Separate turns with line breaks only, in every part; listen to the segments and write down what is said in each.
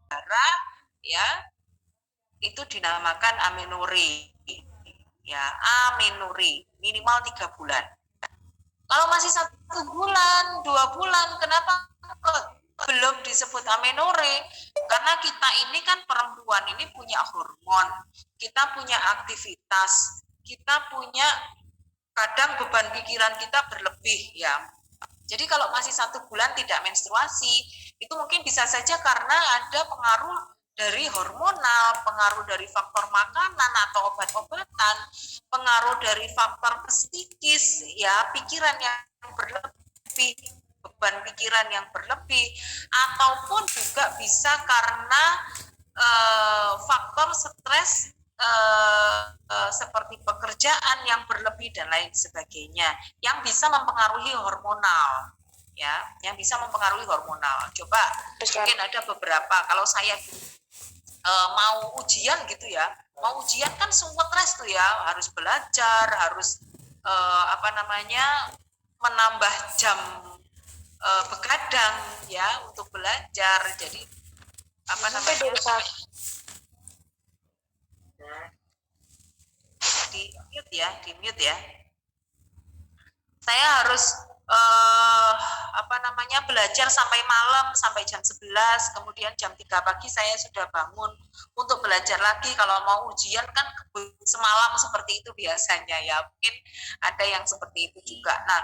darah, ya, itu dinamakan amenorrhea. Ya, amenorrhea minimal 3 bulan. Kalau masih 1 bulan, 2 bulan, kenapa belum disebut amenorrhea? Karena kita ini kan perempuan ini punya hormon, kita punya aktivitas, kita punya kadang beban pikiran kita berlebih, ya. Jadi kalau masih 1 bulan tidak menstruasi, itu mungkin bisa saja karena ada pengaruh dari hormonal, pengaruh dari faktor makanan atau obat-obatan, pengaruh dari faktor psikis, ya, pikiran yang berlebih, beban pikiran yang berlebih, ataupun juga bisa karena faktor stres seperti pekerjaan yang berlebih dan lain sebagainya yang bisa mempengaruhi hormonal, ya, yang bisa mempengaruhi hormonal. Coba mungkin ada beberapa, kalau saya mau ujian gitu ya, mau ujian kan semua stres tuh ya, harus belajar, harus menambah jam begadang ya untuk belajar. Jadi di mute ya. Saya harus belajar sampai malam, sampai jam 11, kemudian jam 3 pagi saya sudah bangun untuk belajar lagi. Kalau mau ujian kan semalam seperti itu biasanya, ya. Mungkin ada yang seperti itu juga. Nah,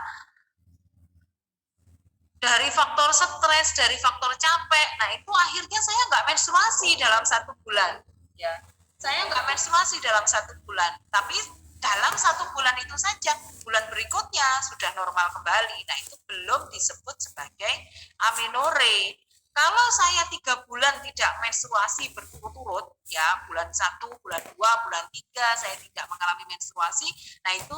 dari faktor stres, dari faktor capek, nah itu akhirnya saya nggak menstruasi dalam 1 bulan, ya. Saya nggak menstruasi dalam 1 bulan, tapi dalam 1 bulan itu saja, bulan berikutnya sudah normal kembali. Nah, itu belum disebut sebagai amenorrhea. Kalau saya 3 bulan tidak menstruasi berturut-turut, ya, bulan 1, bulan 2, bulan 3 saya tidak mengalami menstruasi, nah itu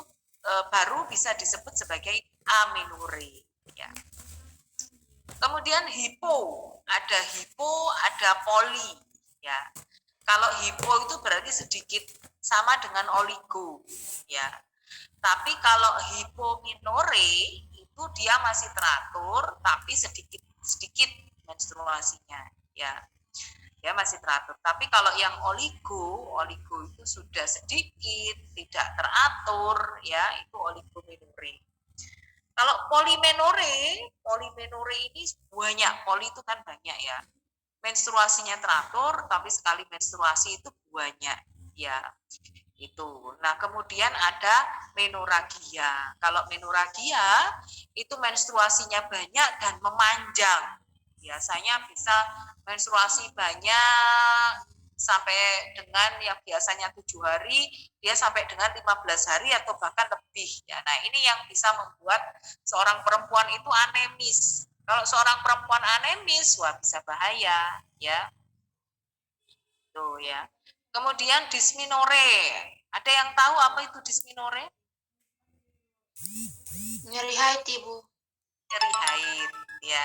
baru bisa disebut sebagai amenorrhea, ya. Kemudian hipo, ada poli, ya. Kalau hipo itu berarti sedikit, sama dengan oligo, ya. Tapi kalau hipomenore itu dia masih teratur, tapi sedikit menstruasinya, ya. Dia masih teratur. Tapi kalau yang oligo itu sudah sedikit, tidak teratur, ya, itu oligomenore. Kalau polimenore ini banyak, poli itu kan banyak, ya. Menstruasinya teratur, tapi sekali menstruasi itu banyak, ya. Itu. Nah, kemudian ada menorragia. Kalau menorragia itu menstruasinya banyak dan memanjang. Biasanya bisa menstruasi banyak sampai dengan yang biasanya 7 hari, dia sampai dengan 15 hari atau bahkan lebih, ya. Nah, ini yang bisa membuat seorang perempuan itu anemis. Kalau seorang perempuan anemis, wah, bisa bahaya, ya. Tuh, ya. Kemudian dysmenorrhea. Ada yang tahu apa itu dysmenorrhea?
Nyeri haid, Ibu.
Nyeri haid, ya.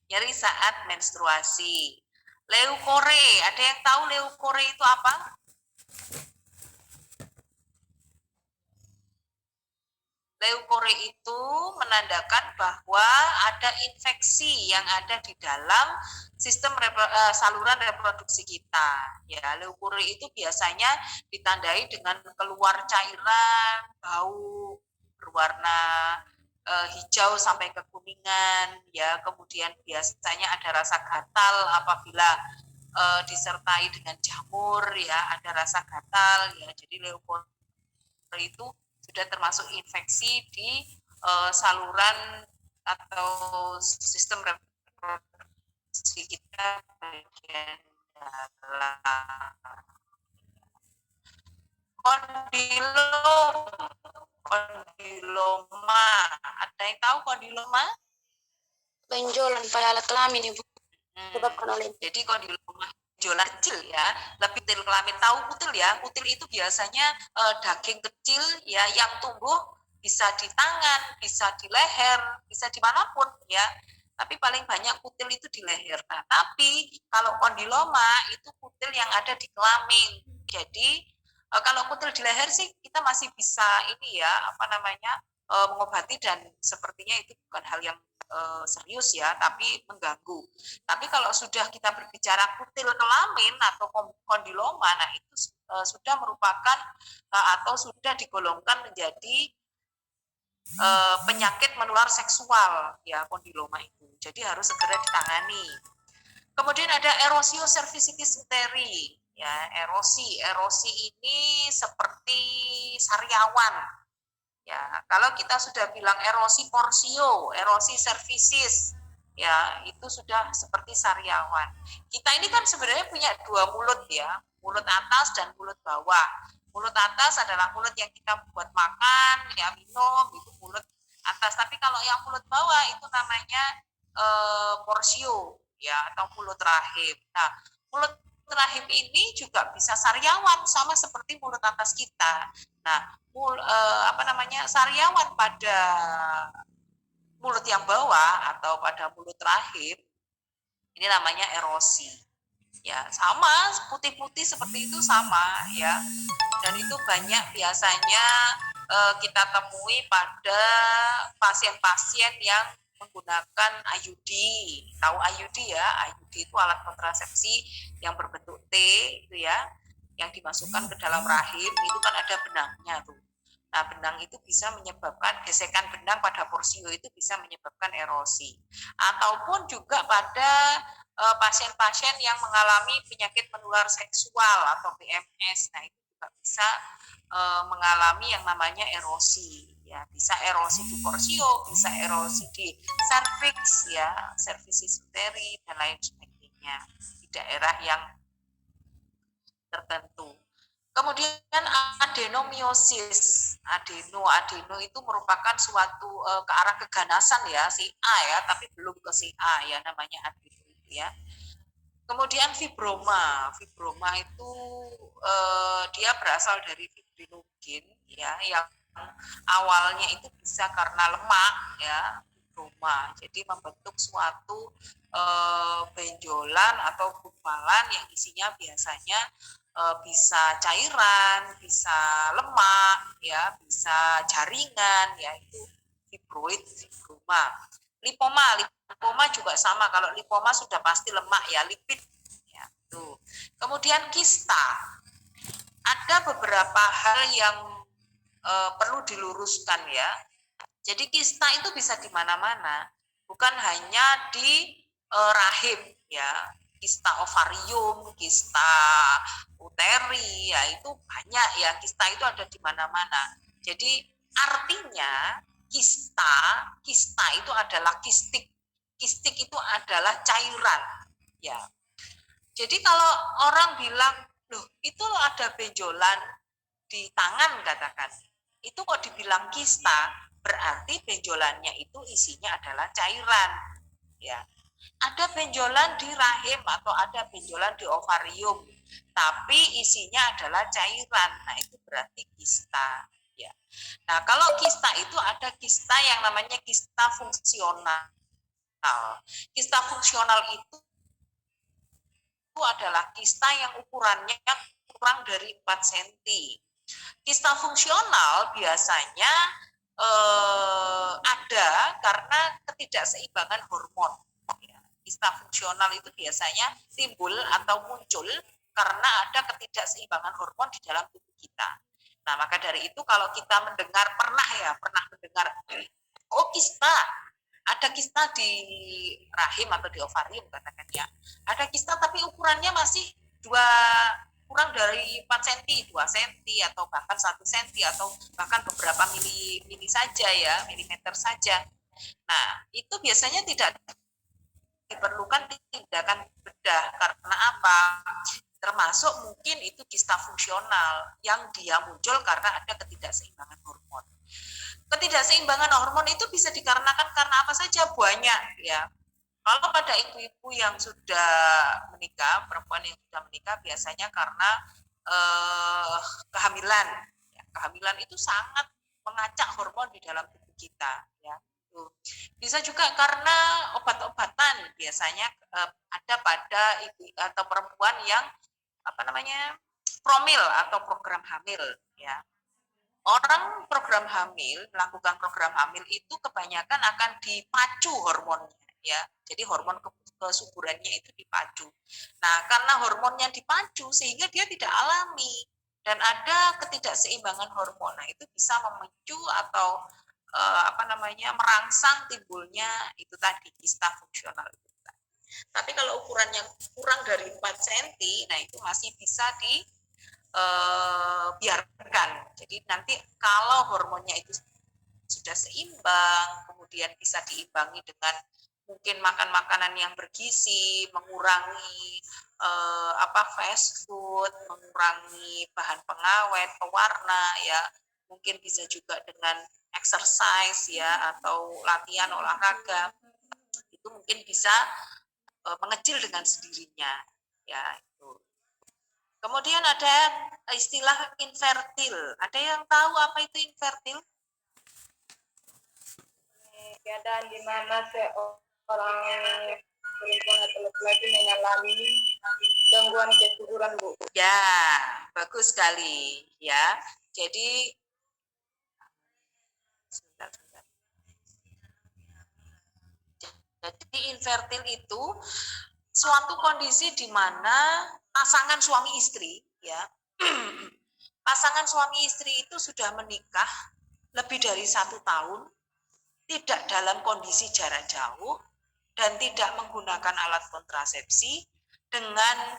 Nyeri saat menstruasi. Leukorrhea. Ada yang tahu leukorrhea itu apa? Leukorrhea itu menandakan bahwa ada infeksi yang ada di dalam sistem saluran reproduksi kita. Ya, leukorrhea itu biasanya ditandai dengan keluar cairan, bau berwarna hijau sampai kekuningan, ya. Kemudian biasanya ada rasa gatal apabila disertai dengan jamur, ya, ada rasa gatal, ya. Jadi leukorrhea itu sudah termasuk infeksi di saluran atau sistem reproduksi kita bagian dalam. Kondiloma, ada yang tahu kondiloma?
Benjolan pada alat kelamin, Ibu.
Jadi kondiloma benjolan kecil, ya, lebih kutil kelamin. Tahu kutil, ya? Kutil itu biasanya daging kecil, ya, yang tumbuh bisa di tangan, bisa di leher, bisa dimanapun, ya. Tapi paling banyak kutil itu di leher. Nah, tapi kalau kondiloma itu kutil yang ada di kelamin. Jadi kalau kutil di leher sih kita masih bisa ini, ya, mengobati, dan sepertinya itu bukan hal yang serius ya, tapi mengganggu. Tapi kalau sudah kita berbicara kutil kelamin atau kondiloma, nah itu sudah merupakan atau sudah digolongkan menjadi penyakit menular seksual ya, kondiloma itu. Jadi harus segera ditangani. Kemudian ada erosio cervicitis uteri ya, erosi ini seperti sariawan ya. Kalau kita sudah bilang erosi porsio, erosi cervicis ya, itu sudah seperti sariawan. Kita ini kan sebenarnya punya dua mulut ya, mulut atas dan mulut bawah. Mulut atas adalah mulut yang kita buat makan ya, minum, itu mulut atas. Tapi kalau yang mulut bawah itu namanya porsio ya, atau mulut rahim. Nah, mulut rahim ini juga bisa sariawan sama seperti mulut atas kita. Nah, sariawan pada mulut yang bawah atau pada mulut rahim ini namanya erosi. Ya, sama putih-putih seperti itu sama ya. Dan itu banyak biasanya kita temui pada pasien-pasien yang menggunakan IUD. Tahu IUD ya? IUD itu alat kontrasepsi yang berbentuk T itu ya, yang dimasukkan ke dalam rahim, itu kan ada benangnya tuh. Nah, benang itu bisa menyebabkan gesekan benang pada porsio itu bisa menyebabkan erosi. Ataupun juga pada pasien-pasien yang mengalami penyakit menular seksual atau PMS. Nah, itu juga bisa mengalami yang namanya erosi ya, bisa erosi di porsio, bisa erosi di cervix ya, cervicis uteri dan lain sebagainya di daerah yang tertentu. Kemudian adenomiosis, adeno itu merupakan suatu ke arah keganasan ya, si A ya, tapi belum ke si A ya, namanya adeno itu ya. Kemudian fibroma itu dia berasal dari fibrinogen ya, yang awalnya itu bisa karena lemak ya, fibroma. Jadi membentuk suatu benjolan atau gumpalan yang isinya biasanya bisa cairan, bisa lemak ya, bisa jaringan ya, itu fibroid, fibroma. Lipoma juga sama, kalau lipoma sudah pasti lemak ya, lipid ya, tuh. Kemudian kista, ada beberapa hal yang perlu diluruskan ya. Jadi kista itu bisa di mana-mana, bukan hanya di rahim ya, kista ovarium, kista uteri ya, itu banyak ya, kista itu ada di mana-mana. Jadi artinya kista itu adalah kistik. Kistik itu adalah cairan ya. Jadi kalau orang bilang, loh itu loh ada benjolan di tangan katakan, itu kok dibilang kista, berarti benjolannya itu isinya adalah cairan ya. Ada benjolan di rahim atau ada benjolan di ovarium, tapi isinya adalah cairan, nah itu berarti kista ya. Nah, kalau kista itu ada kista yang namanya kista fungsional. Kista fungsional itu adalah kista yang ukurannya kurang dari 4 cm. Kista fungsional biasanya ada karena ketidakseimbangan hormon. Kista fungsional itu biasanya timbul atau muncul karena ada ketidakseimbangan hormon di dalam tubuh kita. Nah, maka dari itu kalau kita pernah mendengar, oh kista, ada kista di rahim atau di ovarium katakan ya, ada kista tapi ukurannya masih kurang dari 4 cm, 2 cm atau bahkan 1 cm atau bahkan beberapa mili saja ya, milimeter saja. Nah, itu biasanya tidak diperlukan tindakan bedah. Karena apa? Termasuk mungkin itu kista fungsional yang dia muncul karena ada ketidakseimbangan hormon. Ketidakseimbangan hormon itu bisa dikarenakan karena apa saja, banyak ya. Kalau pada ibu-ibu yang sudah menikah, perempuan yang sudah menikah, biasanya karena kehamilan. Ya, kehamilan itu sangat mengacak hormon di dalam tubuh kita. Ya. Bisa juga karena obat-obatan, biasanya ada pada ibu atau perempuan yang promil atau program hamil. Ya. orang program hamil, melakukan program hamil itu kebanyakan akan dipacu hormonnya, ya. Jadi hormon kesuburannya itu dipacu. Nah, karena hormonnya dipacu sehingga dia tidak alami dan ada ketidakseimbangan hormon. Nah, itu bisa memicu atau merangsang timbulnya itu tadi kista fungsional. Tapi kalau ukurannya kurang dari 4 cm, nah itu masih bisa biarkan. Jadi nanti kalau hormonnya itu sudah seimbang, kemudian bisa diimbangi dengan mungkin makan makanan yang bergizi, mengurangi fast food, mengurangi bahan pengawet, pewarna, ya mungkin bisa juga dengan exercise ya atau latihan olahraga, itu mungkin bisa mengecil dengan sendirinya, ya itu. Kemudian ada istilah infertil. Ada yang tahu apa itu infertil?
Keadaan di mana seorang perempuan atau laki-laki mengalami gangguan kesuburan, Bu.
Ya, bagus sekali ya. Jadi sebentar. Jadi infertil itu suatu kondisi di mana pasangan suami istri ya pasangan suami istri itu sudah menikah lebih dari 1 tahun, tidak dalam kondisi jarak jauh dan tidak menggunakan alat kontrasepsi dengan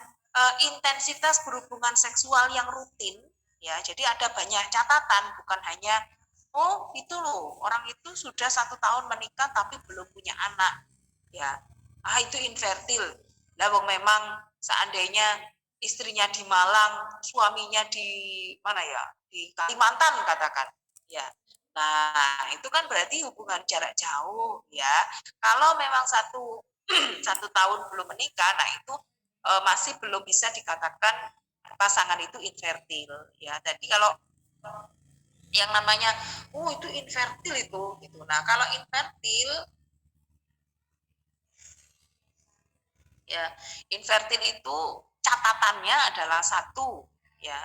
intensitas berhubungan seksual yang rutin, ya. Jadi ada banyak catatan, bukan hanya oh itu loh orang itu sudah 1 tahun menikah tapi belum punya anak, ya. Itu infertil. Lah wong memang seandainya istrinya di Malang, suaminya di mana ya? Di Kalimantan katakan. Ya. Nah, itu kan berarti hubungan jarak jauh, ya. Kalau memang satu tahun belum menikah, nah itu masih belum bisa dikatakan pasangan itu infertil, ya. Jadi kalau yang namanya, itu infertil itu, gitu. Nah, kalau infertil, ya, infertil itu catatannya adalah 1, ya,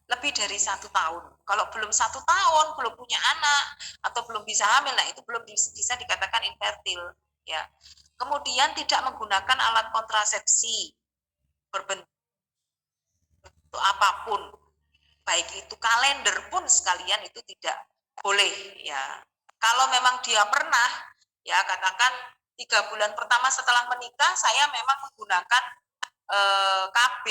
lebih dari 1 tahun. Kalau belum 1 tahun, belum punya anak atau belum bisa hamil, nah itu belum bisa dikatakan infertil, ya. Kemudian tidak menggunakan alat kontrasepsi berbentuk apapun, baik itu kalender pun sekalian itu tidak boleh, ya. Kalau memang dia pernah, ya katakan 3 bulan pertama setelah menikah saya memang menggunakan KB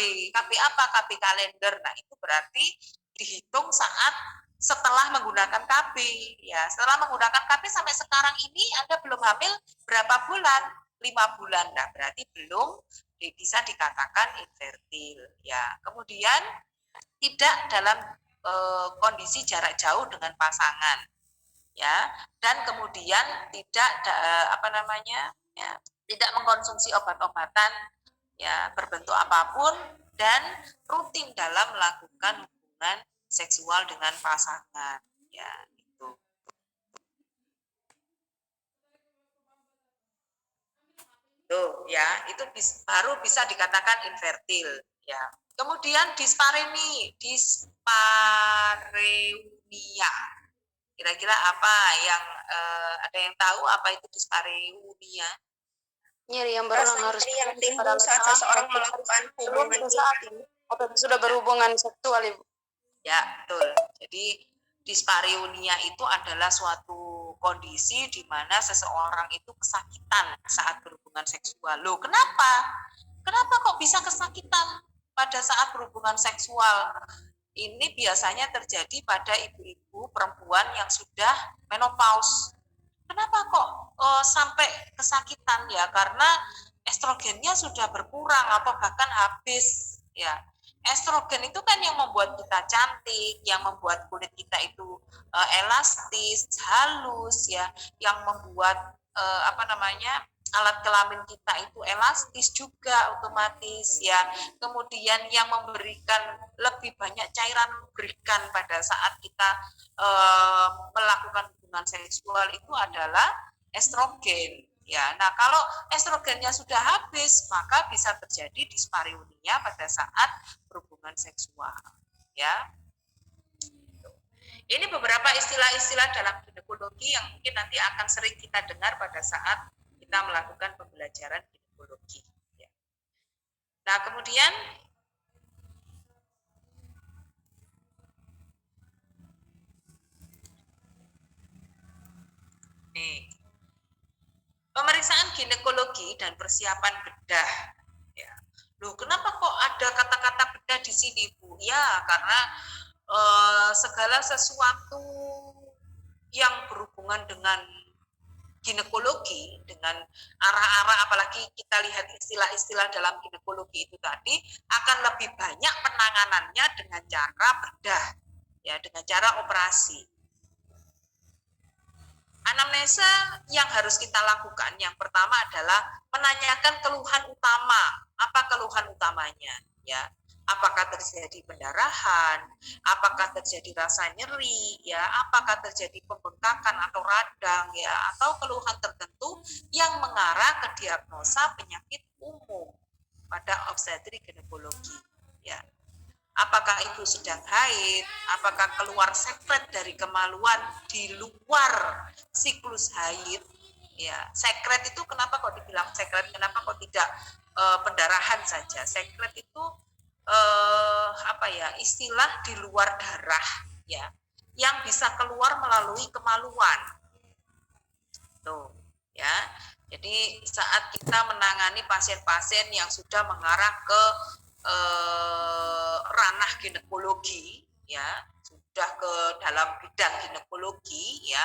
apa? KB kalender. Nah, itu berarti dihitung saat setelah menggunakan KB, ya. Setelah menggunakan KB sampai sekarang ini Anda belum hamil berapa bulan? 5 bulan. Nah, berarti belum bisa dikatakan infertil, ya. Kemudian tidak dalam kondisi jarak jauh dengan pasangan, ya. Dan kemudian tidak tidak mengkonsumsi obat-obatan ya berbentuk apapun dan rutin dalam melakukan hubungan seksual dengan pasangan, ya itu. Tuh ya, itu baru bisa dikatakan infertil, ya. Kemudian dispareunia. Kira-kira apa yang ada yang tahu apa itu dispareunia?
Nyeri yang berulang harus
yang timbul saat seseorang melakukan hubungan intim
atau sudah berhubungan seksual, Ibu.
Ya, betul. Jadi dispareunia itu adalah suatu kondisi di mana seseorang itu kesakitan saat berhubungan seksual. Loh, kenapa? Kenapa kok bisa kesakitan pada saat berhubungan seksual? Ini biasanya terjadi pada ibu-ibu perempuan yang sudah menopause. Kenapa kok sampai kesakitan, ya? Karena estrogennya sudah berkurang atau bahkan habis, ya. Estrogen itu kan yang membuat kita cantik, yang membuat kulit kita itu elastis, halus, ya, yang membuat alat kelamin kita itu elastis juga otomatis, ya. Kemudian yang memberikan lebih banyak cairan lubrikan pada saat kita melakukan hubungan seksual itu adalah estrogen, ya. Nah, kalau estrogennya sudah habis, maka bisa terjadi dispareunia pada saat berhubungan seksual, ya. Ini beberapa istilah-istilah dalam ginekologi yang mungkin nanti akan sering kita dengar pada saat kita melakukan pembelajaran ginekologi. Ya. Nah, kemudian nih, pemeriksaan ginekologi dan persiapan bedah. Ya. Loh, kenapa kok ada kata-kata bedah di sini, Bu? Ya, karena segala sesuatu yang berhubungan dengan ginekologi, dengan arah-arah, apalagi kita lihat istilah-istilah dalam ginekologi itu tadi, akan lebih banyak penanganannya dengan cara bedah, ya, dengan cara operasi. Anamnesa yang harus kita lakukan, yang pertama adalah menanyakan keluhan utama. Apa keluhan utamanya? Ya, apakah terjadi pendarahan, apakah terjadi rasa nyeri, ya, apakah terjadi pembengkakan atau radang, ya, atau keluhan tertentu yang mengarah ke diagnosa penyakit umum pada obstetrik ginekologi, ya. Apakah ibu sedang haid, apakah keluar sekret dari kemaluan di luar siklus haid, ya. Sekret itu kenapa kok dibilang sekret, kenapa kok tidak pendarahan saja? Sekret itu istilah di luar darah, ya, yang bisa keluar melalui kemaluan. Tuh, ya. Jadi saat kita menangani pasien-pasien yang sudah mengarah ke ranah ginekologi, ya, sudah ke dalam bidang ginekologi, ya.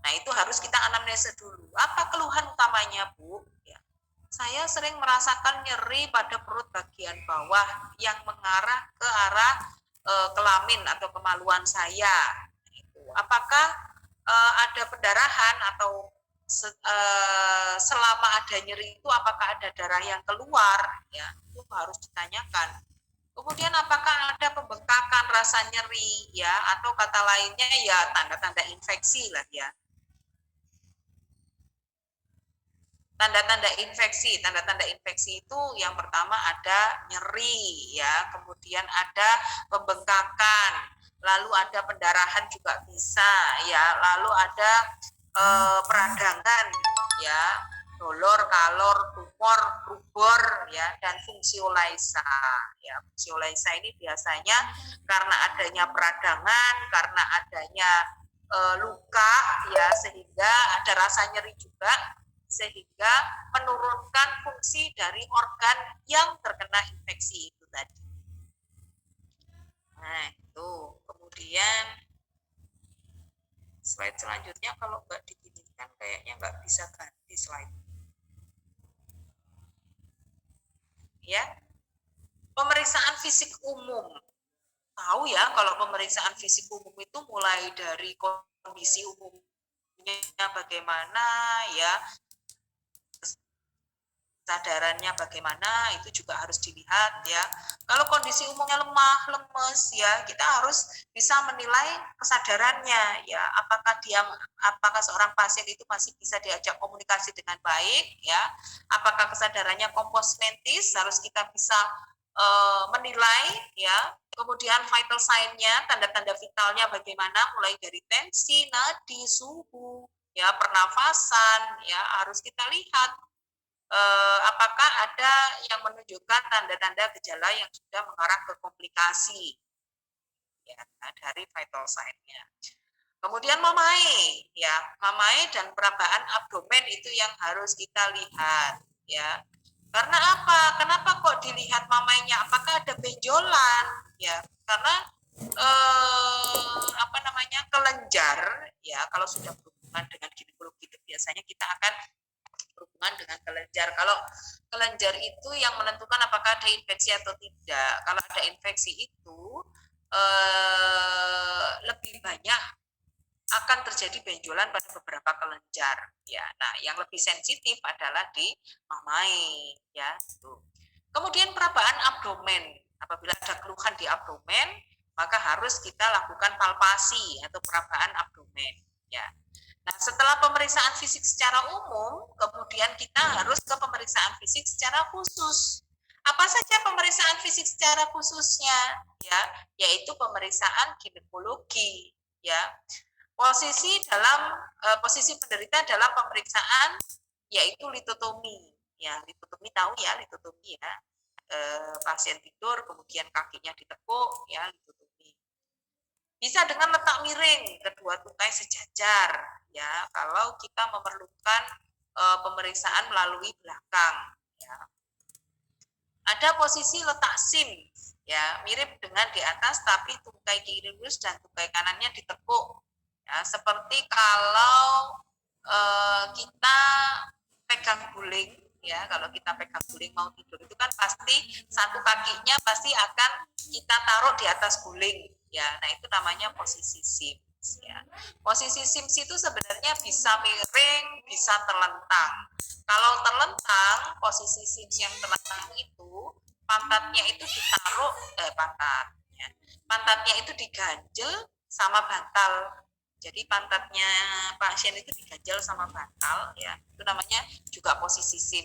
Nah, itu harus kita anamnesa dulu. Apa keluhan utamanya, Bu? Ya. Saya sering merasakan nyeri pada perut bagian bawah yang mengarah ke arah kelamin atau kemaluan saya. Itu. Apakah ada pendarahan atau selama ada nyeri itu apakah ada darah yang keluar, ya, itu harus ditanyakan. Kemudian apakah ada pembengkakan, rasa nyeri, ya, atau kata lainnya ya tanda-tanda infeksi lah, ya. Tanda-tanda infeksi itu yang pertama ada nyeri, ya, kemudian ada pembengkakan, lalu ada pendarahan juga bisa, ya, lalu ada peradangan, ya, dolor, kalor, tumor, rubor, ya, dan fungsiolysa. Ya, fungsiolysa ini biasanya karena adanya peradangan, karena adanya luka, ya, sehingga ada rasa nyeri juga, sehingga menurunkan fungsi dari organ yang terkena infeksi itu tadi. Nah, itu. Kemudian slide selanjutnya kalau nggak diginikan kayaknya nggak bisa ganti slide. Ya, pemeriksaan fisik umum. Tahu ya kalau pemeriksaan fisik umum itu mulai dari kondisi umumnya bagaimana, ya, kesadarannya bagaimana, itu juga harus dilihat, ya. Kalau kondisi umumnya lemah, lemes, ya, kita harus bisa menilai kesadarannya, ya. Apakah seorang pasien itu masih bisa diajak komunikasi dengan baik, ya. Apakah kesadarannya kompos mentis, harus kita bisa menilai, ya. Kemudian vital sign-nya, tanda-tanda vitalnya bagaimana, mulai dari tensi, nadi, suhu, ya, pernafasan, ya, harus kita lihat. Apakah ada yang menunjukkan tanda-tanda gejala yang sudah mengarah ke komplikasi, ya, dari vital sign-nya. Kemudian mamai, ya, mamai dan perabaan abdomen itu yang harus kita lihat, ya. Karena apa? Kenapa kok dilihat mamainya? Apakah ada benjolan, ya? Karena kelenjar, ya, kalau sudah berhubungan dengan ginekologi itu biasanya kita akan berhubungan dengan kelenjar. Kalau kelenjar itu yang menentukan apakah ada infeksi atau tidak. Kalau ada infeksi itu lebih banyak akan terjadi benjolan pada beberapa kelenjar, ya. Nah, yang lebih sensitif adalah di mamai, ya. Tuh. Kemudian perabaan abdomen. Apabila ada keluhan di abdomen, maka harus kita lakukan palpasi atau perabaan abdomen, ya. Nah, setelah pemeriksaan fisik secara umum, kemudian kita harus ke pemeriksaan fisik secara khusus. Apa saja pemeriksaan fisik secara khususnya? Ya, yaitu pemeriksaan ginekologi. ya. Posisi penderita dalam pemeriksaan yaitu litotomi. Ya, litotomi tahu ya, litotomi ya. Pasien tidur kemudian kakinya ditekuk ya, litotomi. Bisa dengan letak miring, kedua tungkai sejajar ya. Kalau kita memerlukan pemeriksaan melalui belakang ya. Ada posisi letak sim ya, mirip dengan di atas tapi tungkai kiri lurus dan tungkai kanannya ditekuk. Ya, seperti kalau kita pegang guling ya, kalau kita pegang guling mau tidur itu kan pasti satu kakinya pasti akan kita taruh di atas guling ya. Nah, itu namanya posisi sims ya. Posisi sims itu sebenarnya bisa miring, bisa terlentang. Kalau terlentang, posisi sims yang terlentang itu pantatnya itu ditaruh pantatnya itu diganjel sama bantal. Jadi pantatnya pasien itu diganjel sama bantal ya. Itu namanya juga posisi sim.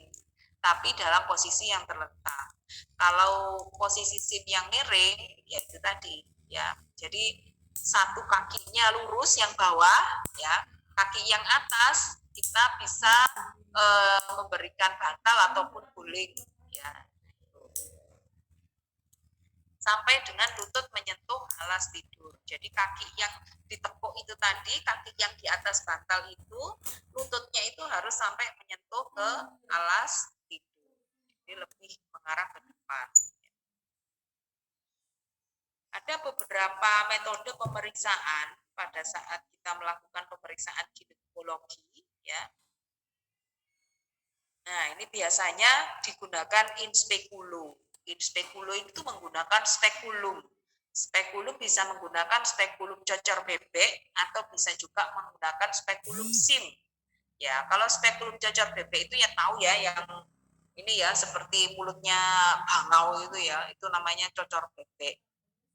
Tapi dalam posisi yang terlentang. Kalau posisi sim yang miring ya itu tadi ya. Jadi satu kakinya lurus yang bawah ya, kaki yang atas kita bisa memberikan bantal ataupun guling ya. Sampai dengan lutut menyentuh alas tidur. Jadi kaki yang ditekuk itu tadi, kaki yang di atas bantal itu, lututnya itu harus sampai menyentuh ke alas tidur. Jadi lebih mengarah ke depan. Ada beberapa metode pemeriksaan pada saat kita melakukan pemeriksaan ginekologi ya. Nah, ini biasanya digunakan in speculum. In speculum itu menggunakan spekulum. Spekulum bisa menggunakan spekulum cocor bebek atau bisa juga menggunakan spekulum sim. Ya, kalau spekulum cocor bebek itu ya tahu ya yang ini ya seperti mulutnya bangau itu ya, itu namanya cocor bebek.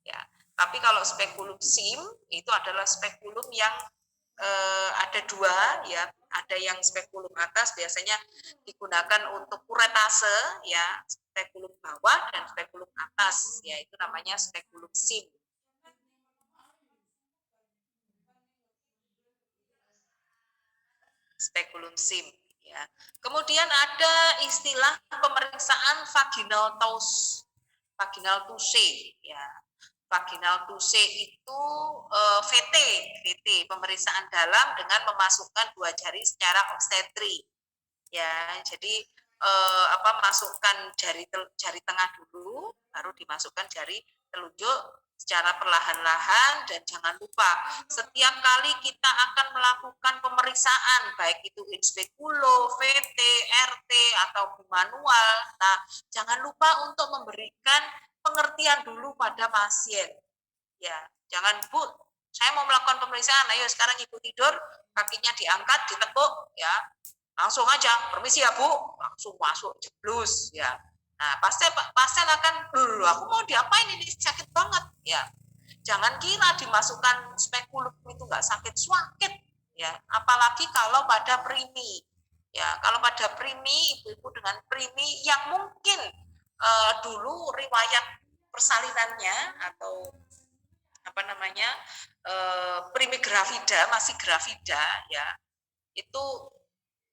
Ya. Tapi kalau spekulum sim itu adalah spekulum yang ada dua ya, ada yang spekulum atas biasanya digunakan untuk kuretase ya, spekulum bawah dan spekulum atas ya, itu namanya spekulum sim. Spekulum sim ya. Kemudian ada istilah pemeriksaan vaginal touche ya. Vaginal touche itu VT, pemeriksaan dalam dengan memasukkan dua jari secara obstetri. Ya, jadi masukkan jari tengah dulu, baru dimasukkan jari telunjuk secara perlahan-lahan, dan jangan lupa setiap kali kita akan melakukan pemeriksaan baik itu in speculo, VT, RT atau manual. Nah, jangan lupa untuk memberikan pengertian dulu pada pasien. Ya, jangan Bu, saya mau melakukan pemeriksaan, ayo sekarang Ibu tidur, kakinya diangkat, ditekuk, ya, langsung aja, permisi ya Bu, langsung masuk, jeblus, ya. Nah, pasien akan, aku mau diapain ini, sakit banget, ya. Jangan kira dimasukkan spekulum itu nggak sakit, ya. Apalagi kalau pada primi, ya. Kalau pada primi, ibu-ibu dengan primi yang mungkin dulu riwayat persalinannya atau primi gravida, masih gravida ya, itu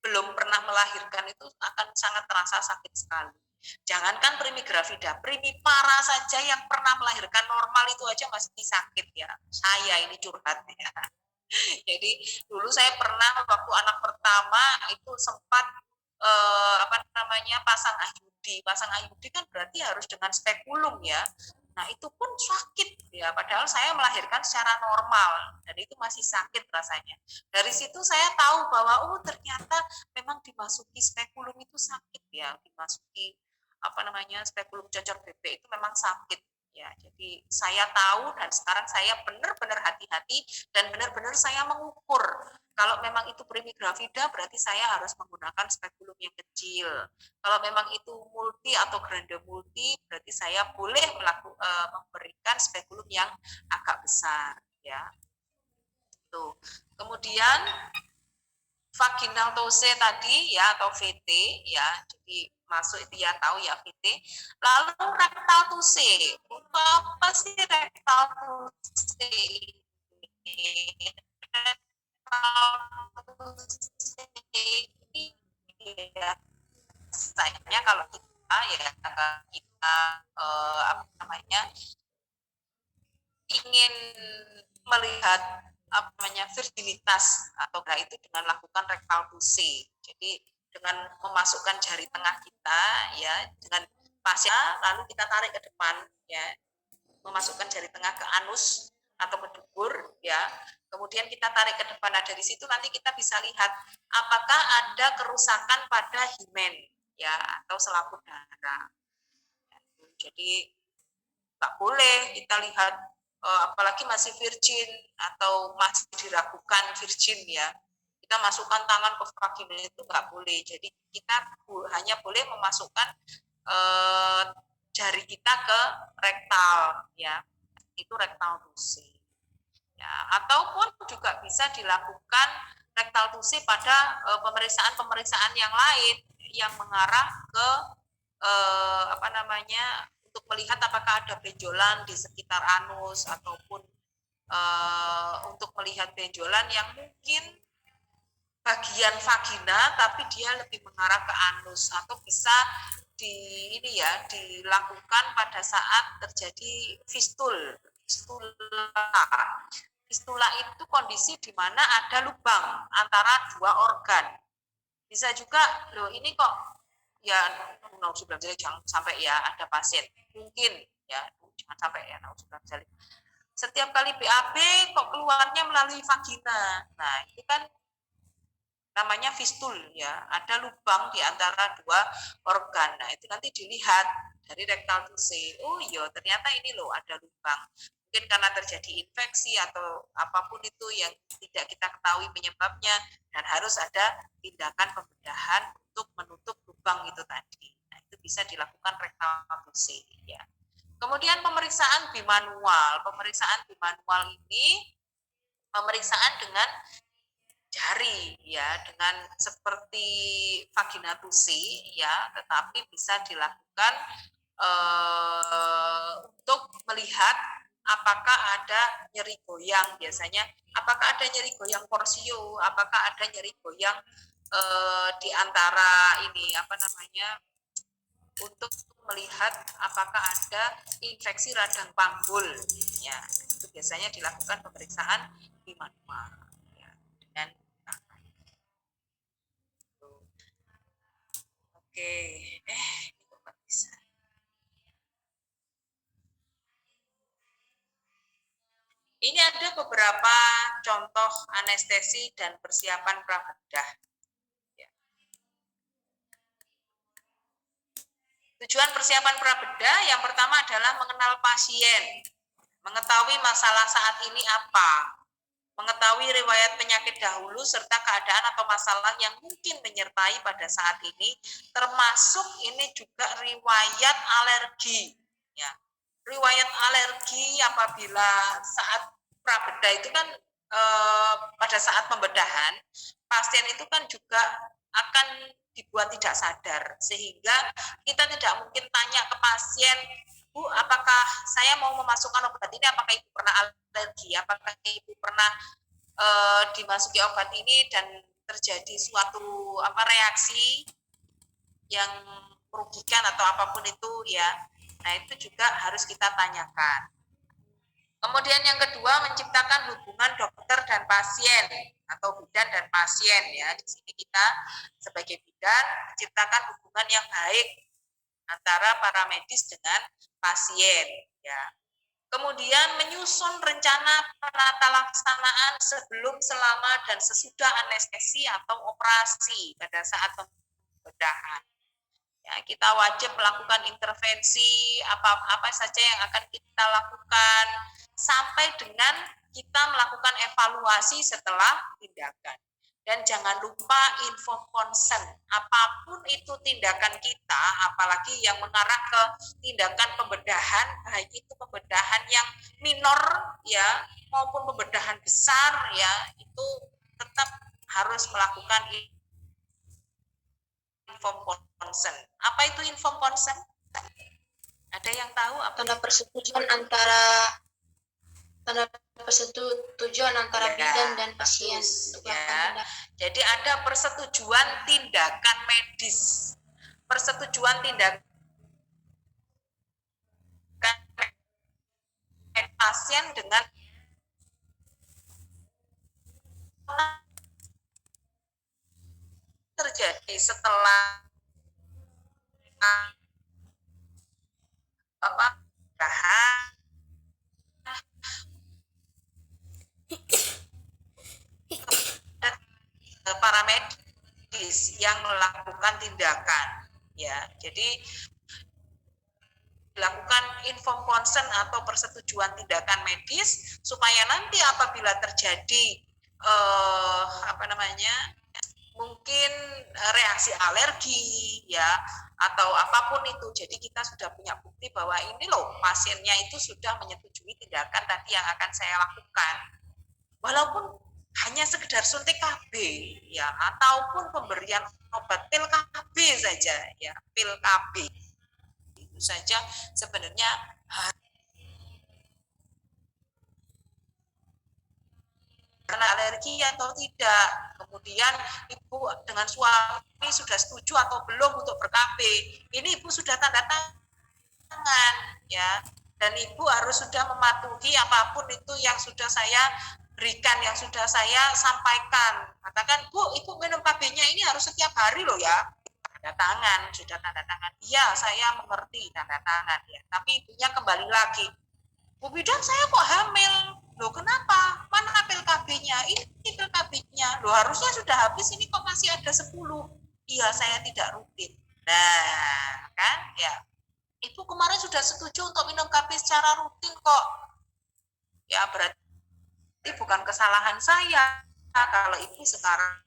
belum pernah melahirkan, itu akan sangat terasa sakit sekali. Jangankan primi gravida, primi para saja yang pernah melahirkan normal itu aja masih sakit ya. Saya ini curhat ya. Jadi dulu saya pernah waktu anak pertama itu sempat pasang IUD. Pasang IUD kan berarti harus dengan spekulum ya. Nah, itu pun sakit ya, padahal saya melahirkan secara normal dan itu masih sakit rasanya. Dari situ saya tahu bahwa ternyata memang dimasuki spekulum itu sakit ya, dimasuki spekulum cocor bebek itu memang sakit ya. Jadi saya tahu dan sekarang saya benar-benar hati-hati dan benar-benar saya mengukur. Kalau memang itu primi gravida berarti saya harus menggunakan spekulum yang kecil. Kalau memang itu multi atau grande multi berarti saya boleh memberikan spekulum yang agak besar ya. Tuh. Kemudian vaginal touche tadi ya atau VT ya. Jadi masuk itu ya, tahu ya VT. Lalu rectal touche. Apa sih rectal touche? Biasanya kalau kita apa namanya ingin melihat apa namanya virginitas atau enggak itu dengan lakukan rectal tooth. Jadi dengan memasukkan jari tengah kita ya dengan pasien lalu kita tarik ke depan ya, memasukkan jari tengah ke anus atau ke dubur ya, kemudian kita tarik ke depan. Nah dari situ nanti kita bisa lihat apakah ada kerusakan pada himen ya atau selaput darah. Jadi nggak boleh kita lihat apalagi masih virgin atau masih diragukan virgin ya, kita masukkan tangan ke vagina itu nggak boleh. Jadi kita hanya boleh memasukkan jari kita ke rektal ya, itu rectal tooth ya. Ataupun juga bisa dilakukan rectal tooth pada pemeriksaan yang lain yang mengarah ke apa namanya untuk melihat apakah ada benjolan di sekitar anus ataupun untuk melihat benjolan yang mungkin bagian vagina tapi dia lebih mengarah ke anus, atau bisa dilakukan pada saat terjadi fistula. Fistula itu kondisi di mana ada lubang antara dua organ. Bisa juga loh ini kok ya jangan sampai ya ada pasien mungkin ya jangan sampai ya setiap kali BAB kok keluarnya melalui vagina. Nah itu kan namanya fistul ya, ada lubang di antara dua organ. Nah itu nanti dilihat dari rectal tooth. Oh iya ternyata ini loh ada lubang, mungkin karena terjadi infeksi atau apapun itu yang tidak kita ketahui penyebabnya, dan harus ada tindakan pembedahan untuk menutup lubang itu tadi. Nah itu bisa dilakukan rectal tooth ya. Kemudian pemeriksaan bimanual. Pemeriksaan bimanual ini pemeriksaan dengan jari ya, dengan seperti vaginatusi ya, tetapi bisa dilakukan untuk melihat apakah ada nyeri goyang. Biasanya apakah ada nyeri goyang porsio, apakah ada nyeri goyang di antara ini apa namanya, untuk melihat apakah ada infeksi radang panggul ya. Itu biasanya dilakukan pemeriksaan bimanual ya, dengan oke, ini kok nggak bisa. Ini ada beberapa contoh anestesi dan persiapan prabedah. Ya. Tujuan persiapan prabedah yang pertama adalah mengenal pasien, mengetahui masalah saat ini apa, mengetahui riwayat penyakit dahulu serta keadaan atau masalah yang mungkin menyertai pada saat ini, termasuk ini juga riwayat alergi ya. Riwayat alergi apabila saat prabedah itu kan pada saat pembedahan pasien itu kan juga akan dibuat tidak sadar, sehingga kita tidak mungkin tanya ke pasien, Bu, apakah saya mau memasukkan obat ini, apakah Ibu pernah alergi, apakah Ibu pernah dimasuki obat ini dan terjadi suatu reaksi yang merugikan atau apapun itu ya. Nah itu juga harus kita tanyakan. Kemudian yang kedua, menciptakan hubungan dokter dan pasien atau bidan dan pasien ya. Di sini kita sebagai bidan menciptakan hubungan yang baik antara para medis dengan pasien ya. Kemudian menyusun rencana penata laksanaan sebelum, selama, dan sesudah anestesi atau operasi pada saat pembedahan. Ya, kita wajib melakukan intervensi apa saja yang akan kita lakukan sampai dengan kita melakukan evaluasi setelah tindakan. Dan jangan lupa inform consent, apapun itu tindakan kita, apalagi yang mengarah ke tindakan pembedahan, baik itu pembedahan yang minor ya maupun pembedahan besar ya, itu tetap harus melakukan inform consent. Apa itu inform consent? Ada yang tahu apa?
Tanda persetujuan antara Tanda persetujuan antara
Ya,
bidan dan pasien
bagus,
untuk
ya.
melakukan tindakan.
Jadi ada persetujuan tindakan medis, persetujuan tindakan pasien dengan terjadi setelah apa para medis yang melakukan tindakan, ya. Jadi dilakukan informed consent atau persetujuan tindakan medis supaya nanti apabila terjadi mungkin reaksi alergi, ya, atau apapun itu, jadi kita sudah punya bukti bahwa ini loh pasiennya itu sudah menyetujui tindakan tadi yang akan saya lakukan, walaupun hanya sekedar suntik KB, ya, ataupun pemberian obat pil KB saja, ya, pil KB itu saja sebenarnya karena alergi atau tidak. Kemudian ibu dengan suami sudah setuju atau belum untuk ber-KB. Ini ibu sudah tanda tangan, ya. Dan ibu harus sudah mematuhi apapun itu yang sudah saya berikan, yang sudah saya sampaikan. Katakan, Bu, ibu minum KB-nya ini harus setiap hari loh ya. Tanda tangan, sudah tanda tangan. Iya, saya mengerti, tanda tangan, ya. Tapi ibunya kembali lagi, Bu Bidan, saya kok hamil. Loh, kenapa? Mana pil KB-nya? Ini pil KB-nya. Loh, harusnya sudah habis, ini kok masih ada 10. Iya, saya tidak rutin. Nah, kan, ya. Ibu kemarin sudah setuju untuk minum KB secara rutin kok. Ya, berarti bukan kesalahan saya kalau ibu sekarang